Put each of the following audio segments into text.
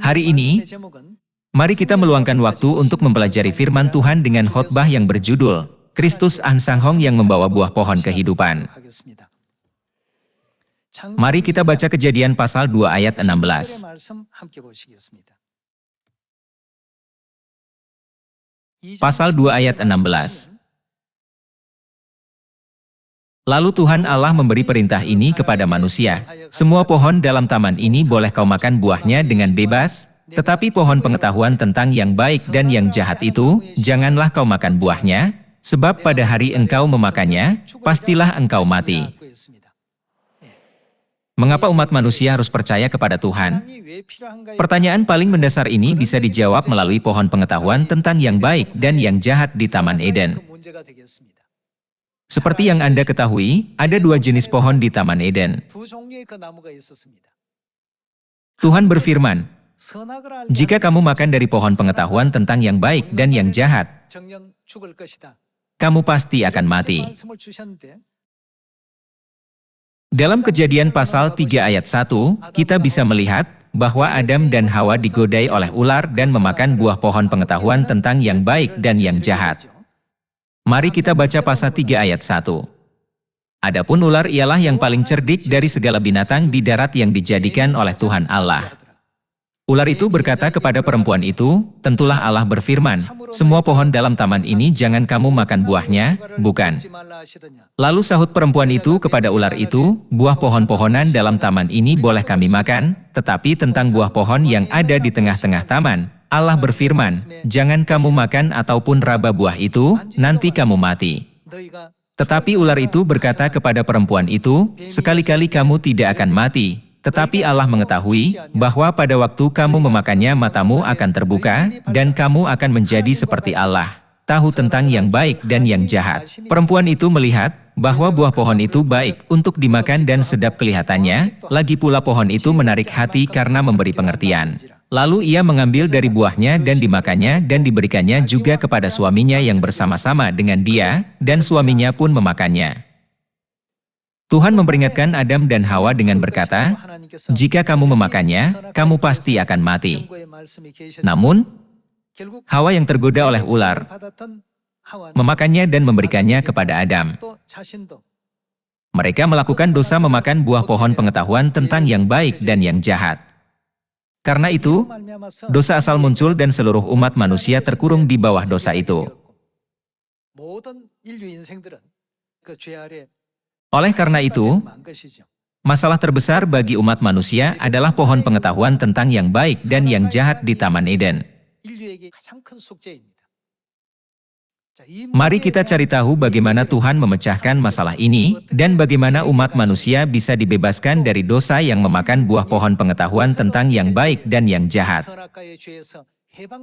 Hari ini, mari kita meluangkan waktu untuk mempelajari firman Tuhan dengan khotbah yang berjudul Kristus Ansanghong yang membawa buah pohon kehidupan. Mari kita baca Kejadian pasal 2 ayat 16. Pasal 2 ayat 16. Lalu Tuhan Allah memberi perintah ini kepada manusia, semua pohon dalam taman ini boleh kau makan buahnya dengan bebas, tetapi pohon pengetahuan tentang yang baik dan yang jahat itu, janganlah kau makan buahnya, sebab pada hari engkau memakannya, pastilah engkau mati. Mengapa umat manusia harus percaya kepada Tuhan? Pertanyaan paling mendasar ini bisa dijawab melalui pohon pengetahuan tentang yang baik dan yang jahat di Taman Eden. Seperti yang Anda ketahui, ada dua jenis pohon di Taman Eden. Tuhan berfirman, jika kamu makan dari pohon pengetahuan tentang yang baik dan yang jahat, kamu pasti akan mati. Dalam Kejadian pasal 3 ayat 1, kita bisa melihat bahwa Adam dan Hawa digodai oleh ular dan memakan buah pohon pengetahuan tentang yang baik dan yang jahat. Mari kita baca pasal 3 ayat 1. Adapun ular ialah yang paling cerdik dari segala binatang di darat yang dijadikan oleh Tuhan Allah. Ular itu berkata kepada perempuan itu, tentulah Allah berfirman, semua pohon dalam taman ini jangan kamu makan buahnya, bukan? Lalu sahut perempuan itu kepada ular itu, buah pohon-pohonan dalam taman ini boleh kami makan, tetapi tentang buah pohon yang ada di tengah-tengah taman, Allah berfirman, jangan kamu makan ataupun raba buah itu, nanti kamu mati. Tetapi ular itu berkata kepada perempuan itu, sekali-kali kamu tidak akan mati. Tetapi Allah mengetahui bahwa pada waktu kamu memakannya matamu akan terbuka, dan kamu akan menjadi seperti Allah, tahu tentang yang baik dan yang jahat. Perempuan itu melihat bahwa buah pohon itu baik untuk dimakan dan sedap kelihatannya, lagi pula pohon itu menarik hati karena memberi pengertian. Lalu ia mengambil dari buahnya dan dimakannya dan diberikannya juga kepada suaminya yang bersama-sama dengan dia, dan suaminya pun memakannya. Tuhan memperingatkan Adam dan Hawa dengan berkata, jika kamu memakannya, kamu pasti akan mati. Namun, Hawa yang tergoda oleh ular, memakannya dan memberikannya kepada Adam. Mereka melakukan dosa memakan buah pohon pengetahuan tentang yang baik dan yang jahat. Karena itu, dosa asal muncul dan seluruh umat manusia terkurung di bawah dosa itu. Oleh karena itu, masalah terbesar bagi umat manusia adalah pohon pengetahuan tentang yang baik dan yang jahat di Taman Eden. Mari kita cari tahu bagaimana Tuhan memecahkan masalah ini, dan bagaimana umat manusia bisa dibebaskan dari dosa yang memakan buah pohon pengetahuan tentang yang baik dan yang jahat.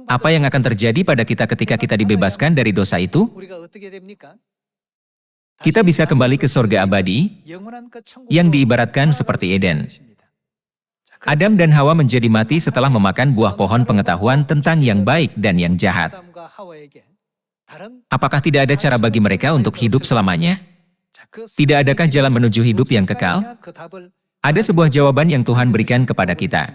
Apa yang akan terjadi pada kita ketika kita dibebaskan dari dosa itu? Kita bisa kembali ke surga abadi, yang diibaratkan seperti Eden. Adam dan Hawa menjadi mati setelah memakan buah pohon pengetahuan tentang yang baik dan yang jahat. Apakah tidak ada cara bagi mereka untuk hidup selamanya? Tidak adakah jalan menuju hidup yang kekal? Ada sebuah jawaban yang Tuhan berikan kepada kita.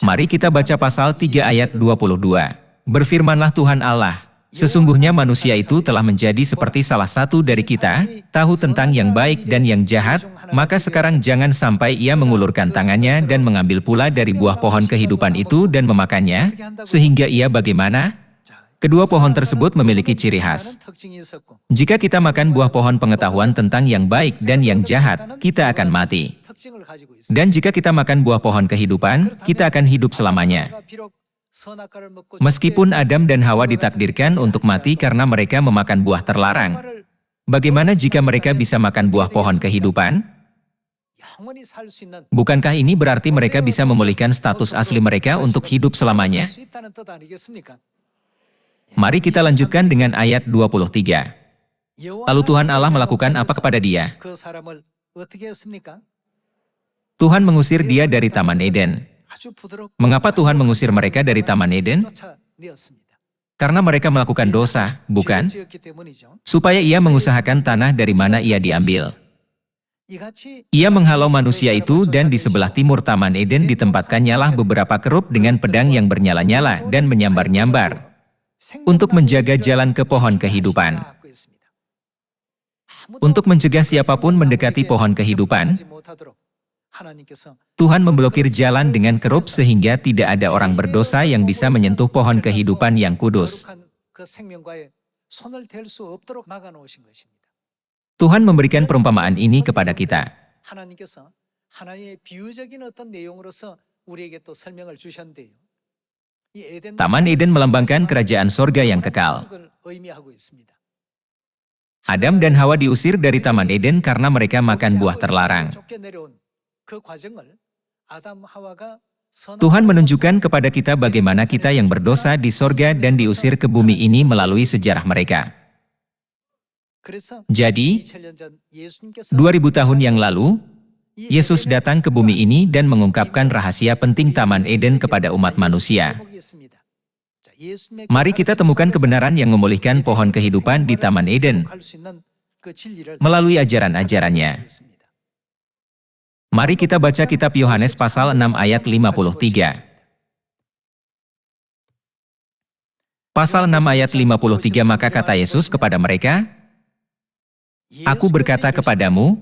Mari kita baca pasal 3 ayat 22. Berfirmanlah Tuhan Allah, sesungguhnya manusia itu telah menjadi seperti salah satu dari kita, tahu tentang yang baik dan yang jahat, maka sekarang jangan sampai ia mengulurkan tangannya dan mengambil pula dari buah pohon kehidupan itu dan memakannya, sehingga ia bagaimana? Kedua pohon tersebut memiliki ciri khas. Jika kita makan buah pohon pengetahuan tentang yang baik dan yang jahat, kita akan mati. Dan jika kita makan buah pohon kehidupan, kita akan hidup selamanya. Meskipun Adam dan Hawa ditakdirkan untuk mati karena mereka memakan buah terlarang, bagaimana jika mereka bisa makan buah pohon kehidupan? Bukankah ini berarti mereka bisa memulihkan status asli mereka untuk hidup selamanya? Mari kita lanjutkan dengan ayat 23. Lalu Tuhan Allah melakukan apa kepada dia? Tuhan mengusir dia dari Taman Eden. Mengapa Tuhan mengusir mereka dari Taman Eden? Karena mereka melakukan dosa, bukan? Supaya ia mengusahakan tanah dari mana ia diambil. Ia menghalau manusia itu dan di sebelah timur Taman Eden ditempatkannya beberapa kerup dengan pedang yang bernyala-nyala dan menyambar-nyambar untuk menjaga jalan ke pohon kehidupan. Untuk mencegah siapapun mendekati pohon kehidupan, Tuhan memblokir jalan dengan kerup sehingga tidak ada orang berdosa yang bisa menyentuh pohon kehidupan yang kudus. Tuhan memberikan perumpamaan ini kepada kita. Taman Eden melambangkan kerajaan sorga yang kekal. Adam dan Hawa diusir dari Taman Eden karena mereka makan buah terlarang. Tuhan menunjukkan kepada kita bagaimana kita yang berdosa di sorga dan diusir ke bumi ini melalui sejarah mereka. Jadi, 2000 tahun yang lalu, Yesus datang ke bumi ini dan mengungkapkan rahasia penting Taman Eden kepada umat manusia. Mari kita temukan kebenaran yang memulihkan pohon kehidupan di Taman Eden melalui ajaran-ajarannya. Mari kita baca kitab Yohanes pasal 6 ayat 53. Pasal 6 ayat 53, maka kata Yesus kepada mereka, Aku berkata kepadamu,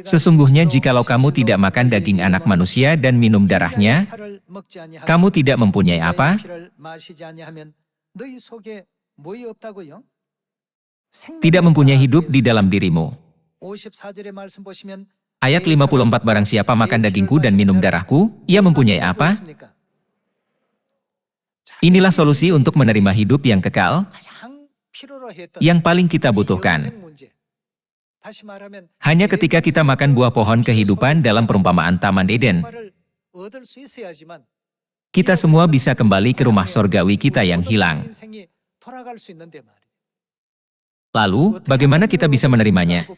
sesungguhnya jikalau kamu tidak makan daging anak manusia dan minum darahnya, kamu tidak mempunyai apa? Tidak mempunyai hidup di dalam dirimu. Ayat 54, barang siapa makan dagingku dan minum darahku, ia mempunyai apa? Inilah solusi untuk menerima hidup yang kekal, yang paling kita butuhkan. Hanya ketika kita makan buah pohon kehidupan dalam perumpamaan Taman Eden, kita semua bisa kembali ke rumah sorgawi kita yang hilang. Lalu, bagaimana kita bisa menerimanya?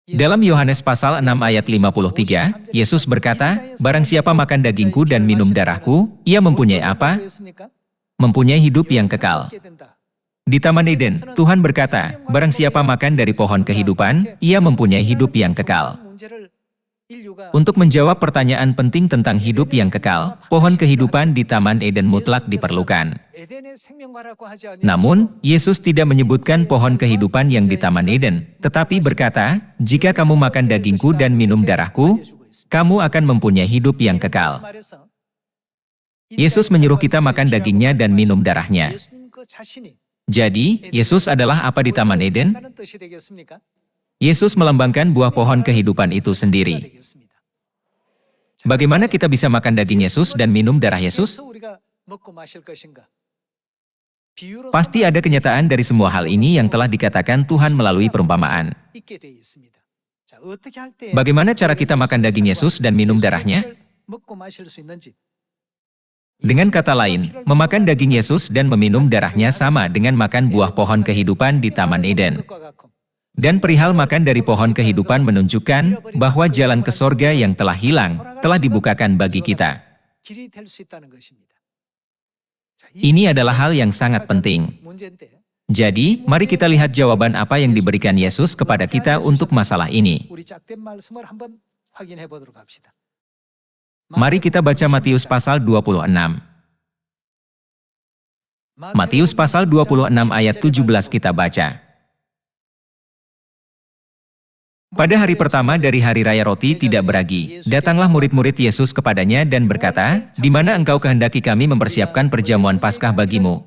Dalam Yohanes pasal 6 ayat 53, Yesus berkata, barang siapa makan dagingku dan minum darahku, ia mempunyai apa? Mempunyai hidup yang kekal. Di Taman Eden, Tuhan berkata, barang siapa makan dari pohon kehidupan, ia mempunyai hidup yang kekal. Untuk menjawab pertanyaan penting tentang hidup yang kekal, pohon kehidupan di Taman Eden mutlak diperlukan. Namun, Yesus tidak menyebutkan pohon kehidupan yang di Taman Eden, tetapi berkata, jika kamu makan dagingku dan minum darahku, kamu akan mempunyai hidup yang kekal. Yesus menyuruh kita makan dagingnya dan minum darahnya. Jadi, Yesus adalah apa di Taman Eden? Yesus melambangkan buah pohon kehidupan itu sendiri. Bagaimana kita bisa makan daging Yesus dan minum darah Yesus? Pasti ada kenyataan dari semua hal ini yang telah dikatakan Tuhan melalui perumpamaan. Bagaimana cara kita makan daging Yesus dan minum darahnya? Dengan kata lain, memakan daging Yesus dan meminum darahnya sama dengan makan buah pohon kehidupan di Taman Eden. Dan perihal makan dari pohon kehidupan menunjukkan bahwa jalan ke sorga yang telah hilang telah dibukakan bagi kita. Ini adalah hal yang sangat penting. Jadi, mari kita lihat jawaban apa yang diberikan Yesus kepada kita untuk masalah ini. Mari kita baca Matius pasal 26. Matius pasal 26 ayat 17 kita baca. Pada hari pertama dari hari raya roti tidak beragi, datanglah murid-murid Yesus kepadanya dan berkata, di mana engkau kehendaki kami mempersiapkan perjamuan Paskah bagimu?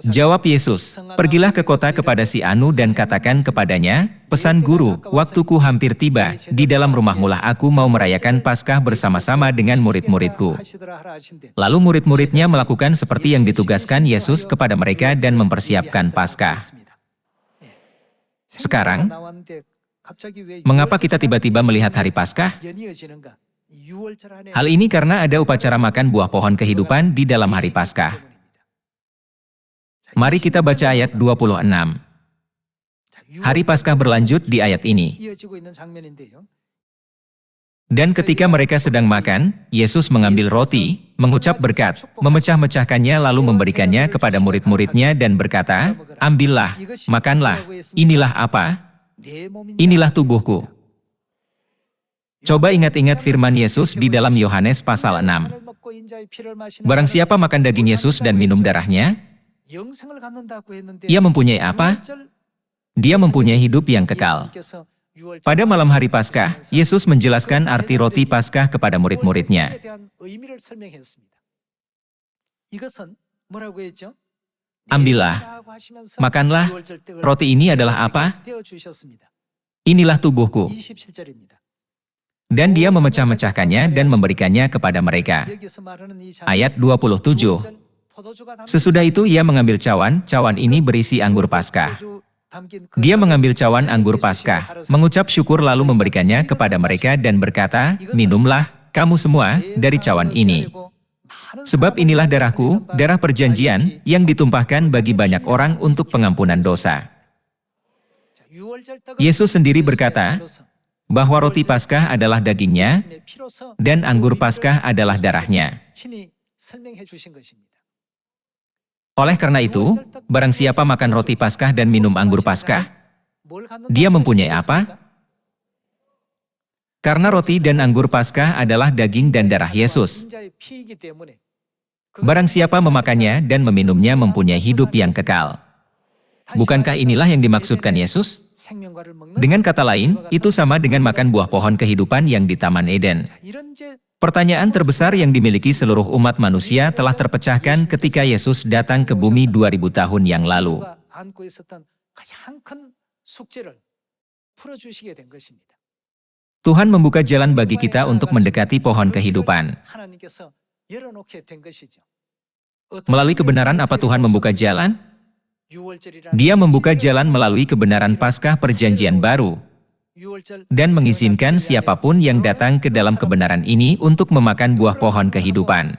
Jawab Yesus, pergilah ke kota kepada si Anu dan katakan kepadanya, pesan guru, waktuku hampir tiba, di dalam rumahmulah aku mau merayakan Paskah bersama-sama dengan murid-muridku. Lalu murid-muridnya melakukan seperti yang ditugaskan Yesus kepada mereka dan mempersiapkan Paskah. Sekarang, mengapa kita tiba-tiba melihat hari Paskah? Hal ini karena ada upacara makan buah pohon kehidupan di dalam hari Paskah. Mari kita baca ayat 26. Hari Paskah berlanjut di ayat ini. Dan ketika mereka sedang makan, Yesus mengambil roti, mengucap berkat, memecah-mecahkannya lalu memberikannya kepada murid-muridnya dan berkata, ambillah, makanlah, inilah apa? Inilah tubuhku. Coba ingat-ingat firman Yesus di dalam Yohanes pasal 6. Barang siapa makan daging Yesus dan minum darahnya, ia mempunyai apa? Dia mempunyai hidup yang kekal. Pada malam hari Paskah, Yesus menjelaskan arti roti Paskah kepada murid-muridnya. Ambillah, makanlah, roti ini adalah apa? Inilah tubuhku. Dan dia memecah-mecahkannya dan memberikannya kepada mereka. Ayat 27. Sesudah itu ia mengambil cawan ini berisi anggur Paskah. Dia mengambil cawan anggur Paskah, mengucap syukur lalu memberikannya kepada mereka dan berkata, minumlah, kamu semua, dari cawan ini. Sebab inilah darahku, darah perjanjian, yang ditumpahkan bagi banyak orang untuk pengampunan dosa. Yesus sendiri berkata, bahwa roti Paskah adalah dagingnya, dan anggur Paskah adalah darahnya. Oleh karena itu, barang siapa makan roti Paskah dan minum anggur Paskah, dia mempunyai apa? Karena roti dan anggur Paskah adalah daging dan darah Yesus. Barang siapa memakannya dan meminumnya mempunyai hidup yang kekal. Bukankah inilah yang dimaksudkan Yesus? Dengan kata lain, itu sama dengan makan buah pohon kehidupan yang di Taman Eden. Pertanyaan terbesar yang dimiliki seluruh umat manusia telah terpecahkan ketika Yesus datang ke bumi 2000 tahun yang lalu. Tuhan membuka jalan bagi kita untuk mendekati pohon kehidupan. Melalui kebenaran apa Tuhan membuka jalan? Dia membuka jalan melalui kebenaran Paskah Perjanjian Baru dan mengizinkan siapapun yang datang ke dalam kebenaran ini untuk memakan buah pohon kehidupan.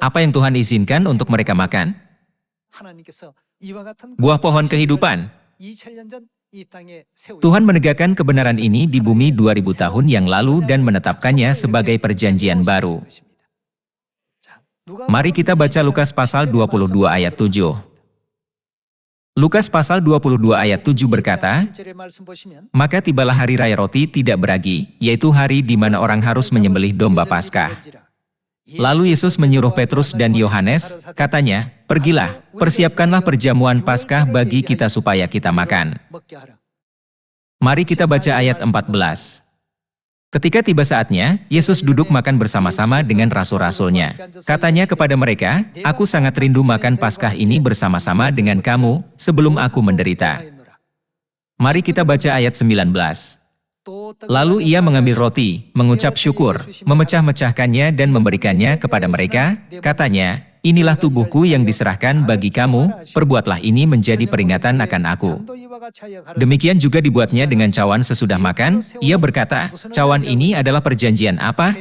Apa yang Tuhan izinkan untuk mereka makan? Buah pohon kehidupan. Tuhan menegakkan kebenaran ini di bumi 2000 tahun yang lalu dan menetapkannya sebagai perjanjian baru. Mari kita baca Lukas pasal 22 ayat 7. Lukas pasal 22 ayat 7 berkata, maka tibalah hari raya roti tidak beragi, yaitu hari di mana orang harus menyembelih domba Paskah. Lalu Yesus menyuruh Petrus dan Yohanes, katanya, pergilah, persiapkanlah perjamuan Paskah bagi kita supaya kita makan. Mari kita baca ayat 14. Ketika tiba saatnya, Yesus duduk makan bersama-sama dengan rasul-rasulnya. Katanya kepada mereka, aku sangat rindu makan Paskah ini bersama-sama dengan kamu sebelum aku menderita. Mari kita baca ayat 19. Lalu ia mengambil roti, mengucap syukur, memecah-mecahkannya dan memberikannya kepada mereka, katanya, inilah tubuhku yang diserahkan bagi kamu, perbuatlah ini menjadi peringatan akan aku. Demikian juga dibuatnya dengan cawan sesudah makan, ia berkata, cawan ini adalah perjanjian apa?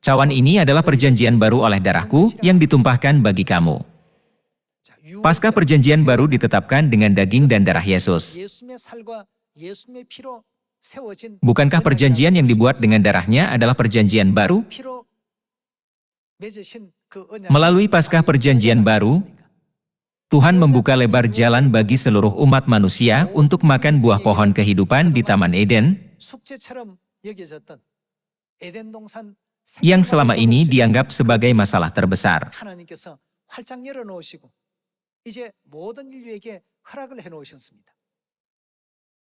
Cawan ini adalah perjanjian baru oleh darahku yang ditumpahkan bagi kamu. Paskah perjanjian baru ditetapkan dengan daging dan darah Yesus. Bukankah perjanjian yang dibuat dengan darahnya adalah perjanjian baru? Melalui Paskah perjanjian baru, Tuhan membuka lebar jalan bagi seluruh umat manusia untuk makan buah pohon kehidupan di Taman Eden, yang selama ini dianggap sebagai masalah terbesar.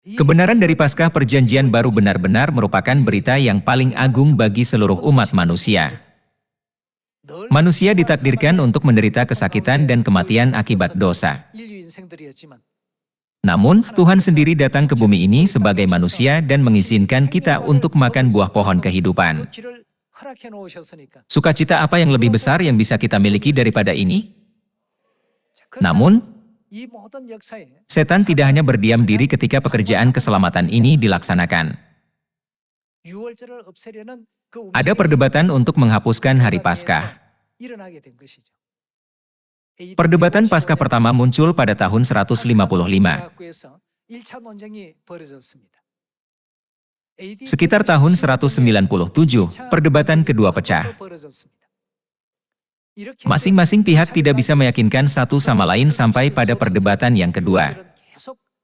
Kebenaran dari Paskah perjanjian baru benar-benar merupakan berita yang paling agung bagi seluruh umat manusia. Manusia ditakdirkan untuk menderita kesakitan dan kematian akibat dosa. Namun, Tuhan sendiri datang ke bumi ini sebagai manusia dan mengizinkan kita untuk makan buah pohon kehidupan. Sukacita apa yang lebih besar yang bisa kita miliki daripada ini? Namun, setan tidak hanya berdiam diri ketika pekerjaan keselamatan ini dilaksanakan. Ada perdebatan untuk menghapuskan hari Paskah. Perdebatan Paskah pertama muncul pada tahun 155. Sekitar tahun 197, perdebatan kedua pecah. Masing-masing pihak tidak bisa meyakinkan satu sama lain sampai pada perdebatan yang kedua.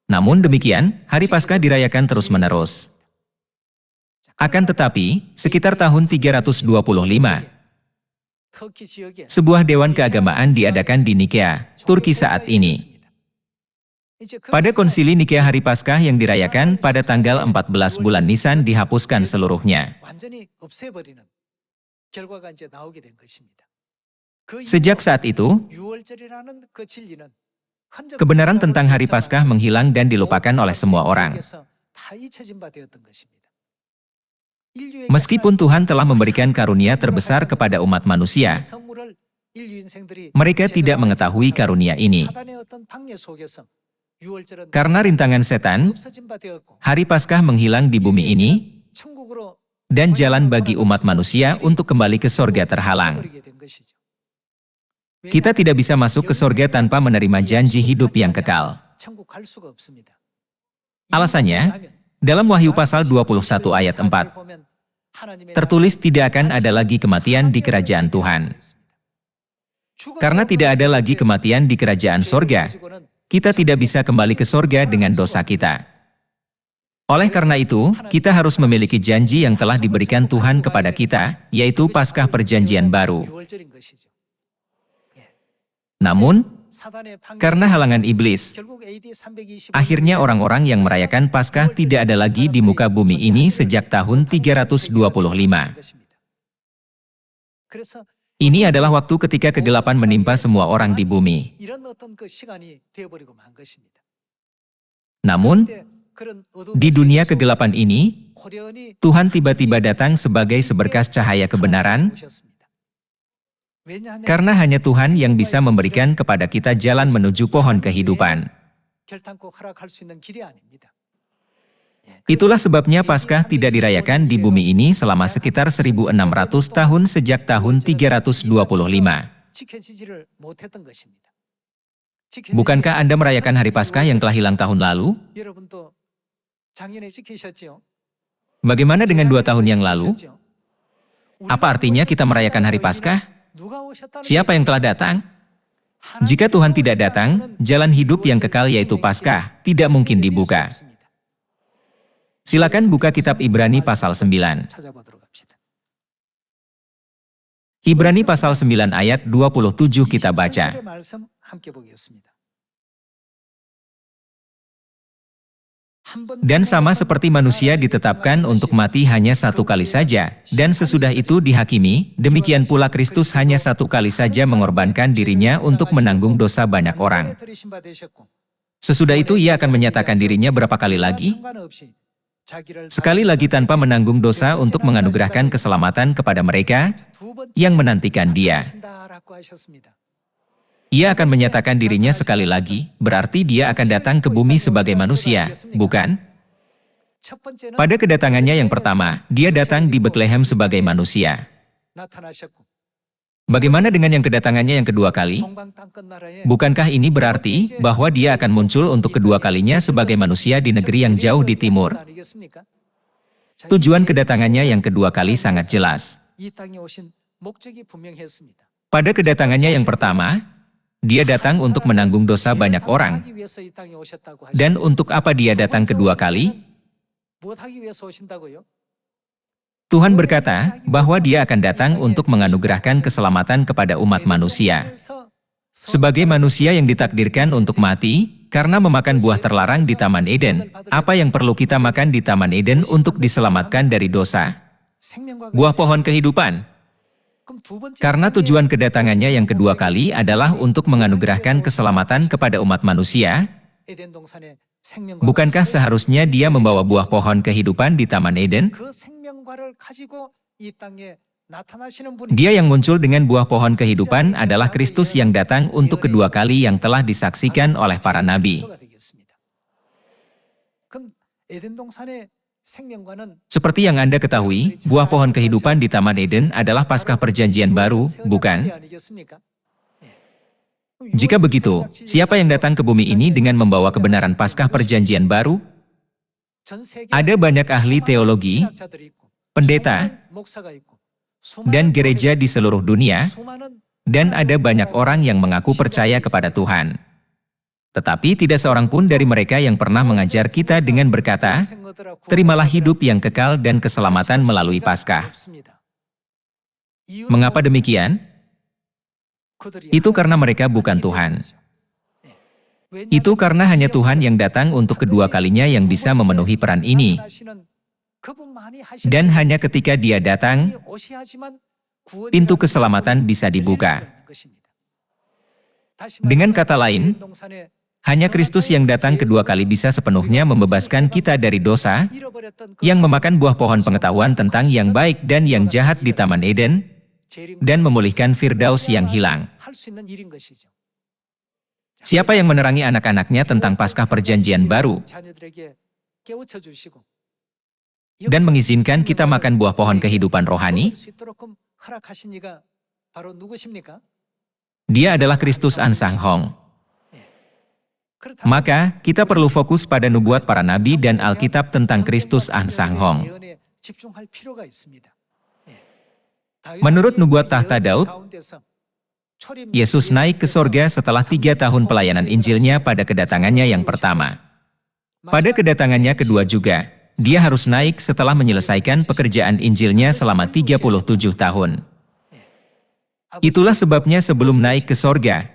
Namun demikian, Hari Paskah dirayakan terus-menerus. Akan tetapi, sekitar tahun 325, sebuah dewan keagamaan diadakan di Nikea, Turki saat ini. Pada konsili Nikea, Hari Paskah yang dirayakan pada tanggal 14 bulan Nisan dihapuskan seluruhnya. Sejak saat itu, kebenaran tentang Hari Paskah menghilang dan dilupakan oleh semua orang. Meskipun Tuhan telah memberikan karunia terbesar kepada umat manusia, mereka tidak mengetahui karunia ini. Karena rintangan setan, Hari Paskah menghilang di bumi ini, dan jalan bagi umat manusia untuk kembali ke sorga terhalang. Kita tidak bisa masuk ke sorga tanpa menerima janji hidup yang kekal. Alasannya, dalam Wahyu pasal 21 ayat 4, tertulis tidak akan ada lagi kematian di kerajaan Tuhan. Karena tidak ada lagi kematian di kerajaan sorga, kita tidak bisa kembali ke sorga dengan dosa kita. Oleh karena itu, kita harus memiliki janji yang telah diberikan Tuhan kepada kita, yaitu Paskah Perjanjian Baru. Namun, karena halangan iblis, akhirnya orang-orang yang merayakan Paskah tidak ada lagi di muka bumi ini sejak tahun 325. Ini adalah waktu ketika kegelapan menimpa semua orang di bumi. Namun, di dunia kegelapan ini, Tuhan tiba-tiba datang sebagai seberkas cahaya kebenaran, karena hanya Tuhan yang bisa memberikan kepada kita jalan menuju pohon kehidupan. Itulah sebabnya Paskah tidak dirayakan di bumi ini selama sekitar 1.600 tahun sejak tahun 325. Bukankah Anda merayakan Hari Paskah yang telah hilang tahun lalu? Bagaimana dengan 2 tahun yang lalu? Apa artinya kita merayakan Hari Paskah? Siapa yang telah datang? Jika Tuhan tidak datang, jalan hidup yang kekal yaitu Paskah tidak mungkin dibuka. Silakan buka kitab Ibrani pasal 9. Ibrani pasal 9 ayat 27 kita baca. Dan sama seperti manusia ditetapkan untuk mati hanya 1 kali saja, dan sesudah itu dihakimi, demikian pula Kristus hanya 1 kali saja mengorbankan dirinya untuk menanggung dosa banyak orang. Sesudah itu ia akan menyatakan dirinya berapa kali lagi? Sekali lagi tanpa menanggung dosa untuk menganugerahkan keselamatan kepada mereka yang menantikan Dia. Ia akan menyatakan dirinya sekali lagi, berarti Dia akan datang ke bumi sebagai manusia, bukan? Pada kedatangannya yang pertama, Dia datang di Betlehem sebagai manusia. Bagaimana dengan yang kedatangannya yang kedua kali? Bukankah ini berarti bahwa Dia akan muncul untuk kedua kalinya sebagai manusia di negeri yang jauh di timur? Tujuan kedatangannya yang kedua kali sangat jelas. Pada kedatangannya yang pertama, Dia datang untuk menanggung dosa banyak orang. Dan untuk apa Dia datang kedua kali? Tuhan berkata bahwa Dia akan datang untuk menganugerahkan keselamatan kepada umat manusia. Sebagai manusia yang ditakdirkan untuk mati, karena memakan buah terlarang di Taman Eden, apa yang perlu kita makan di Taman Eden untuk diselamatkan dari dosa? Buah pohon kehidupan. Karena tujuan kedatangannya yang kedua kali adalah untuk menganugerahkan keselamatan kepada umat manusia, bukankah seharusnya Dia membawa buah pohon kehidupan di Taman Eden? Dia yang muncul dengan buah pohon kehidupan adalah Kristus yang datang untuk kedua kali yang telah disaksikan oleh para nabi. Seperti yang Anda ketahui, buah pohon kehidupan di Taman Eden adalah Paskah Perjanjian Baru, bukan? Jika begitu, siapa yang datang ke bumi ini dengan membawa kebenaran Paskah Perjanjian Baru? Ada banyak ahli teologi, pendeta, dan gereja di seluruh dunia, dan ada banyak orang yang mengaku percaya kepada Tuhan. Tetapi tidak seorang pun dari mereka yang pernah mengajar kita dengan berkata, terimalah hidup yang kekal dan keselamatan melalui Paskah. Mengapa demikian? Itu karena mereka bukan Tuhan. Itu karena hanya Tuhan yang datang untuk kedua kalinya yang bisa memenuhi peran ini. Dan hanya ketika Dia datang, pintu keselamatan bisa dibuka. Dengan kata lain, hanya Kristus yang datang kedua kali bisa sepenuhnya membebaskan kita dari dosa, yang memakan buah pohon pengetahuan tentang yang baik dan yang jahat di Taman Eden, dan memulihkan Firdaus yang hilang. Siapa yang menerangi anak-anaknya tentang Paskah Perjanjian Baru, dan mengizinkan kita makan buah pohon kehidupan rohani? Dia adalah Kristus An Sang Hong. Maka, kita perlu fokus pada nubuat para nabi dan Alkitab tentang Kristus An Sang Hong. Menurut nubuat tahta Daud, Yesus naik ke sorga setelah 3 tahun pelayanan Injilnya pada kedatangannya yang pertama. Pada kedatangannya kedua juga, Dia harus naik setelah menyelesaikan pekerjaan Injilnya selama 37 tahun. Itulah sebabnya sebelum naik ke sorga,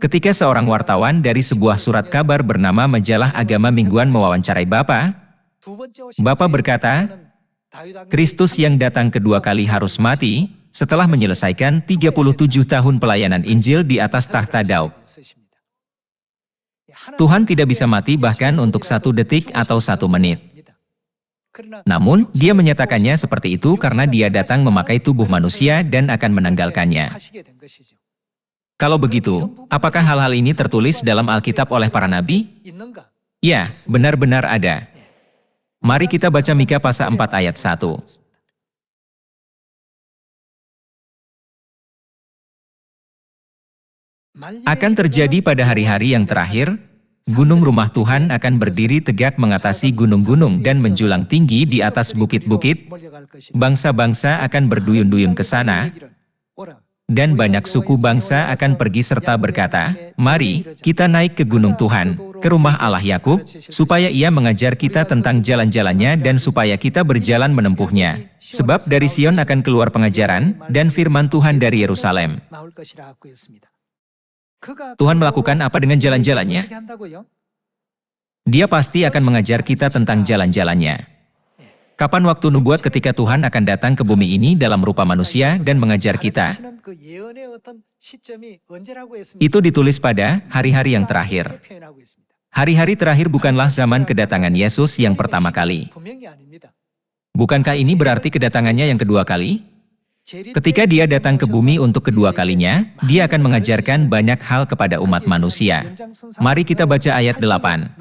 ketika seorang wartawan dari sebuah surat kabar bernama Majalah Agama Mingguan mewawancarai Bapak berkata, Kristus yang datang kedua kali harus mati setelah menyelesaikan 37 tahun pelayanan Injil di atas tahta Daud. Tuhan tidak bisa mati bahkan untuk 1 detik atau 1 menit. Namun, Dia menyatakannya seperti itu karena Dia datang memakai tubuh manusia dan akan menanggalkannya. Kalau begitu, apakah hal-hal ini tertulis dalam Alkitab oleh para nabi? Ya, benar-benar ada. Mari kita baca Mika pasal 4 ayat 1. Akan terjadi pada hari-hari yang terakhir, gunung rumah Tuhan akan berdiri tegak mengatasi gunung-gunung dan menjulang tinggi di atas bukit-bukit. Bangsa-bangsa akan berduyun-duyun ke sana, dan banyak suku bangsa akan pergi serta berkata, mari, kita naik ke gunung Tuhan, ke rumah Allah Yakub, supaya Ia mengajar kita tentang jalan-jalannya dan supaya kita berjalan menempuhnya. Sebab dari Sion akan keluar pengajaran, dan firman Tuhan dari Yerusalem. Tuhan melakukan apa dengan jalan-jalannya? Dia pasti akan mengajar kita tentang jalan-jalannya. Kapan waktu nubuat ketika Tuhan akan datang ke bumi ini dalam rupa manusia dan mengajar kita? Itu ditulis pada hari-hari yang terakhir. Hari-hari terakhir bukanlah zaman kedatangan Yesus yang pertama kali. Bukankah ini berarti kedatangannya yang kedua kali? Ketika Dia datang ke bumi untuk kedua kalinya, Dia akan mengajarkan banyak hal kepada umat manusia. Mari kita baca ayat 8.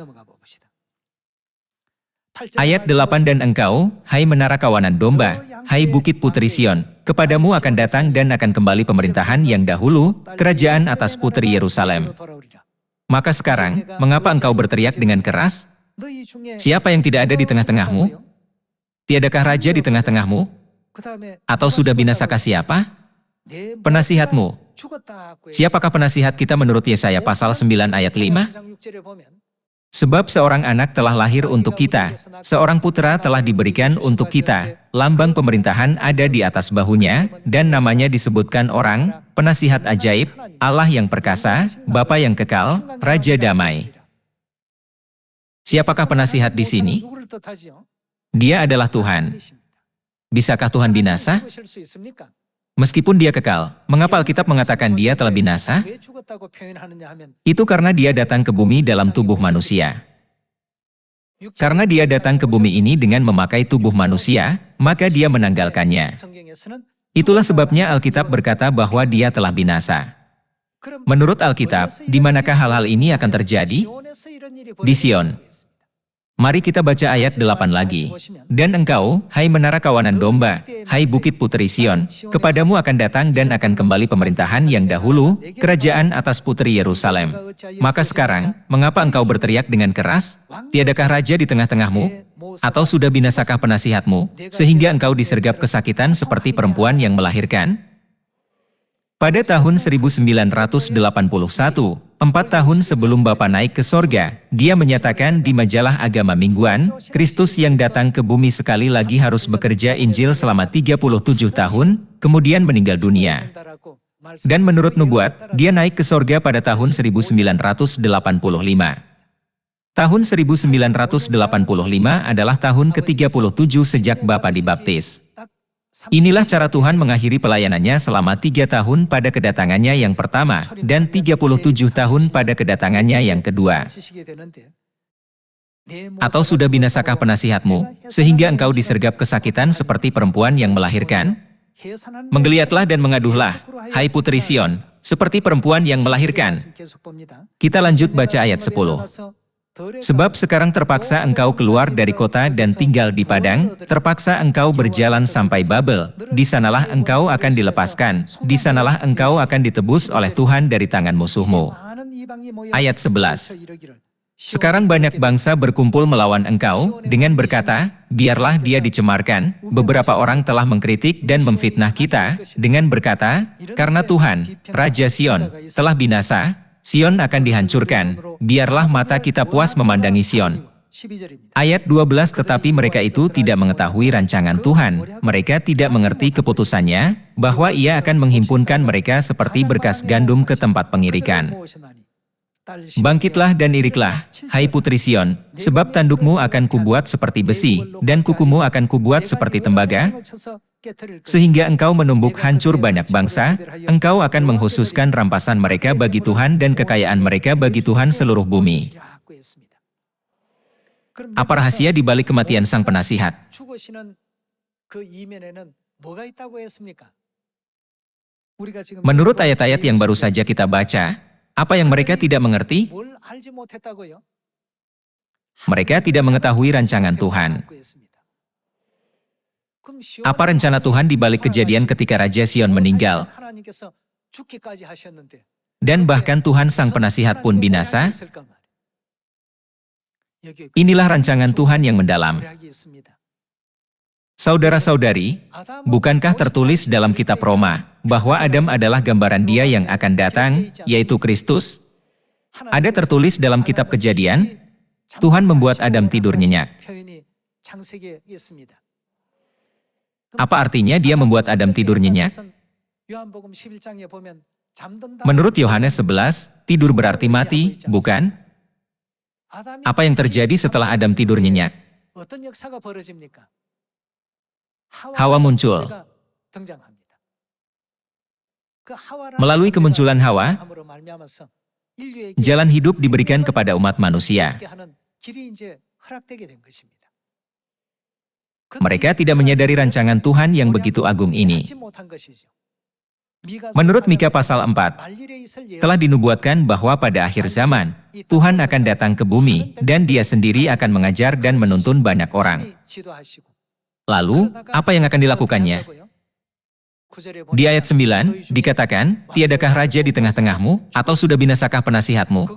Ayat 8, dan engkau, hai menara kawanan domba, hai bukit putri Sion, kepadamu akan datang dan akan kembali pemerintahan yang dahulu, kerajaan atas putri Yerusalem. Maka sekarang, mengapa engkau berteriak dengan keras? Siapa yang tidak ada di tengah-tengahmu? Tiadakah raja di tengah-tengahmu? Atau sudah binasakah siapa? Penasihatmu. Siapakah penasihat kita menurut Yesaya pasal 9 ayat 5? Sebab seorang anak telah lahir untuk kita, seorang putra telah diberikan untuk kita, lambang pemerintahan ada di atas bahunya, dan namanya disebutkan orang, penasihat ajaib, Allah yang perkasa, Bapa yang kekal, Raja damai. Siapakah penasihat di sini? Dia adalah Tuhan. Bisakah Tuhan binasa? Meskipun Dia kekal, mengapa Alkitab mengatakan Dia telah binasa? Itu karena Dia datang ke bumi dalam tubuh manusia. Karena Dia datang ke bumi ini dengan memakai tubuh manusia, maka Dia menanggalkannya. Itulah sebabnya Alkitab berkata bahwa Dia telah binasa. Menurut Alkitab, di manakah hal-hal ini akan terjadi? Di Sion. Mari kita baca ayat 8 lagi. Dan engkau, hai menara kawanan domba, hai bukit putri Sion, kepadamu akan datang dan akan kembali pemerintahan yang dahulu, kerajaan atas putri Yerusalem. Maka sekarang, mengapa engkau berteriak dengan keras? Tiadakah raja di tengah-tengahmu? Atau sudah binasakah penasihatmu, sehingga engkau disergap kesakitan seperti perempuan yang melahirkan? Pada tahun 1981, 4 tahun sebelum Bapa naik ke sorga, dia menyatakan di majalah agama mingguan, Kristus yang datang ke bumi sekali lagi harus bekerja Injil selama 37 tahun, kemudian meninggal dunia. Dan menurut nubuat, dia naik ke sorga pada tahun 1985. Tahun 1985 adalah tahun ke-37 sejak Bapa dibaptis. Inilah cara Tuhan mengakhiri pelayanannya selama 3 tahun pada kedatangannya yang pertama dan 37 tahun pada kedatangannya yang kedua. Atau sudah binasakah penasihatmu, sehingga engkau disergap kesakitan seperti perempuan yang melahirkan? Menggeliatlah dan mengaduhlah, hai putri Sion, seperti perempuan yang melahirkan. Kita lanjut baca ayat 10. Sebab sekarang terpaksa engkau keluar dari kota dan tinggal di padang, terpaksa engkau berjalan sampai Babel, di sanalah engkau akan dilepaskan, di sanalah engkau akan ditebus oleh Tuhan dari tangan musuhmu. Ayat 11. Sekarang banyak bangsa berkumpul melawan engkau, dengan berkata, biarlah dia dicemarkan, beberapa orang telah mengkritik dan memfitnah kita, dengan berkata, karena Tuhan, Raja Sion, telah binasa, Sion akan dihancurkan, biarlah mata kita puas memandangi Sion. Ayat 12 tetapi mereka itu tidak mengetahui rancangan Tuhan, mereka tidak mengerti keputusannya, bahwa ia akan menghimpunkan mereka seperti berkas gandum ke tempat pengirikan. Bangkitlah dan iriklah, hai putri Sion, sebab tandukmu akan kubuat seperti besi, dan kukumu akan kubuat seperti tembaga, sehingga engkau menumbuk hancur banyak bangsa, engkau akan menghususkan rampasan mereka bagi Tuhan dan kekayaan mereka bagi Tuhan seluruh bumi. Apa rahasia di balik kematian sang penasihat? Menurut ayat-ayat yang baru saja kita baca, apa yang mereka tidak mengerti? Mereka tidak mengetahui rancangan Tuhan. Apa rencana Tuhan di balik kejadian ketika Raja Sion meninggal? Dan bahkan Tuhan sang penasihat pun binasa? Inilah rancangan Tuhan yang mendalam. Saudara-saudari, bukankah tertulis dalam kitab Roma, bahwa Adam adalah gambaran Dia yang akan datang, yaitu Kristus? Ada tertulis dalam kitab Kejadian, Tuhan membuat Adam tidur nyenyak. Apa artinya dia membuat Adam tidur nyenyak? Menurut Yohanes 11, tidur berarti mati, bukan? Apa yang terjadi setelah Adam tidur nyenyak? Hawa muncul. Melalui kemunculan Hawa, jalan hidup diberikan kepada umat manusia. Mereka tidak menyadari rancangan Tuhan yang begitu agung ini. Menurut Mika pasal 4, telah dinubuatkan bahwa pada akhir zaman, Tuhan akan datang ke bumi, dan Dia sendiri akan mengajar dan menuntun banyak orang. Lalu, apa yang akan dilakukannya? Di ayat 9, dikatakan, tiadakah raja di tengah-tengahmu, atau sudah binasakah penasihatmu?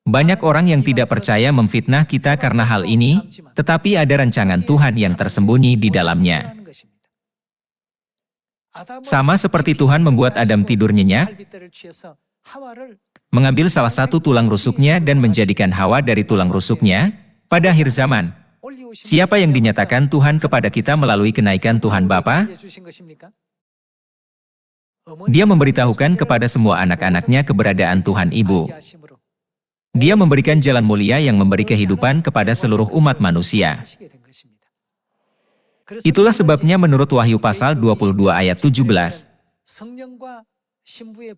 Banyak orang yang tidak percaya memfitnah kita karena hal ini, tetapi ada rancangan Tuhan yang tersembunyi di dalamnya. Sama seperti Tuhan membuat Adam tidur nyenyak, mengambil salah satu tulang rusuknya dan menjadikan Hawa dari tulang rusuknya, pada akhir zaman, siapa yang dinyatakan Tuhan kepada kita melalui kenaikan Tuhan Bapa? Dia memberitahukan kepada semua anak-anaknya keberadaan Tuhan Ibu. Dia memberikan jalan mulia yang memberi kehidupan kepada seluruh umat manusia. Itulah sebabnya menurut Wahyu pasal 22 ayat 17,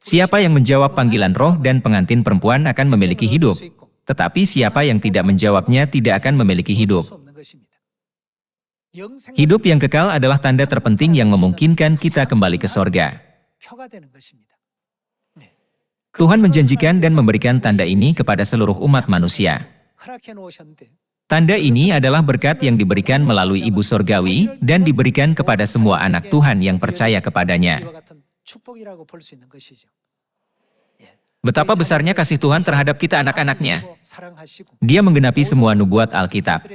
siapa yang menjawab panggilan roh dan pengantin perempuan akan memiliki hidup, tetapi siapa yang tidak menjawabnya tidak akan memiliki hidup. Hidup yang kekal adalah tanda terpenting yang memungkinkan kita kembali ke sorga. Tuhan menjanjikan dan memberikan tanda ini kepada seluruh umat manusia. Tanda ini adalah berkat yang diberikan melalui Ibu Sorgawi dan diberikan kepada semua anak Tuhan yang percaya kepadanya. Betapa besarnya kasih Tuhan terhadap kita anak-anaknya. Dia menggenapi semua nubuat Alkitab.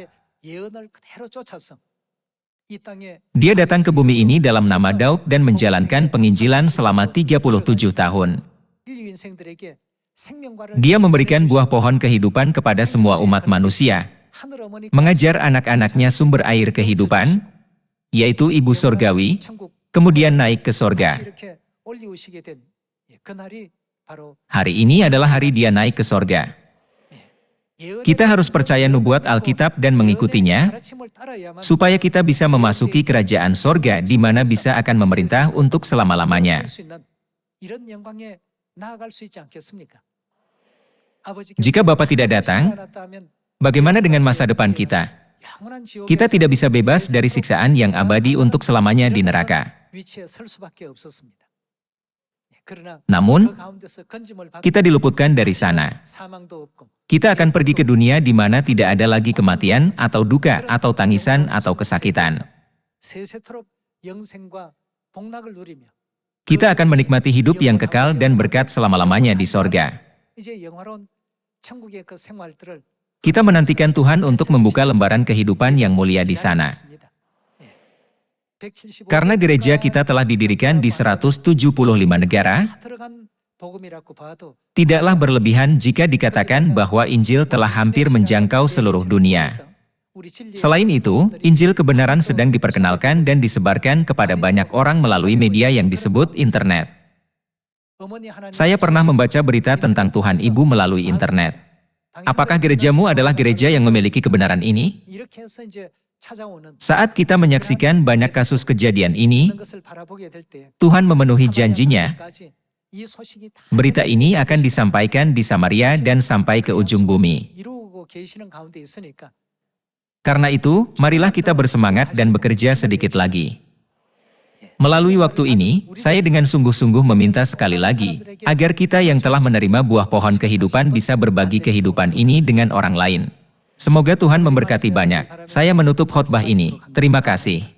Dia datang ke bumi ini dalam nama Daud dan menjalankan penginjilan selama 37 tahun. Dia memberikan buah pohon kehidupan kepada semua umat manusia, mengajar anak-anaknya sumber air kehidupan, yaitu Ibu Sorgawi, kemudian naik ke sorga. Hari ini adalah hari dia naik ke sorga. Kita harus percaya nubuat Alkitab dan mengikutinya, supaya kita bisa memasuki kerajaan sorga di mana bisa akan memerintah untuk selama-lamanya. Jika Bapa tidak datang, bagaimana dengan masa depan kita? Kita tidak bisa bebas dari siksaan yang abadi untuk selamanya di neraka. Namun, kita diluputkan dari sana. Kita akan pergi ke dunia di mana tidak ada lagi kematian, atau duka, atau tangisan, atau kesakitan. Kita akan menikmati hidup yang kekal dan berkat selama-lamanya di sorga. Kita menantikan Tuhan untuk membuka lembaran kehidupan yang mulia di sana. Karena gereja kita telah didirikan di 175 negara, tidaklah berlebihan jika dikatakan bahwa Injil telah hampir menjangkau seluruh dunia. Selain itu, Injil kebenaran sedang diperkenalkan dan disebarkan kepada banyak orang melalui media yang disebut internet. Saya pernah membaca berita tentang Tuhan Ibu melalui internet. Apakah gerejamu adalah gereja yang memiliki kebenaran ini? Saat kita menyaksikan banyak kasus kejadian ini, Tuhan memenuhi janjinya. Berita ini akan disampaikan di Samaria dan sampai ke ujung bumi. Karena itu, marilah kita bersemangat dan bekerja sedikit lagi. Melalui waktu ini, saya dengan sungguh-sungguh meminta sekali lagi, agar kita yang telah menerima buah pohon kehidupan bisa berbagi kehidupan ini dengan orang lain. Semoga Tuhan memberkati banyak. Saya menutup khotbah ini. Terima kasih.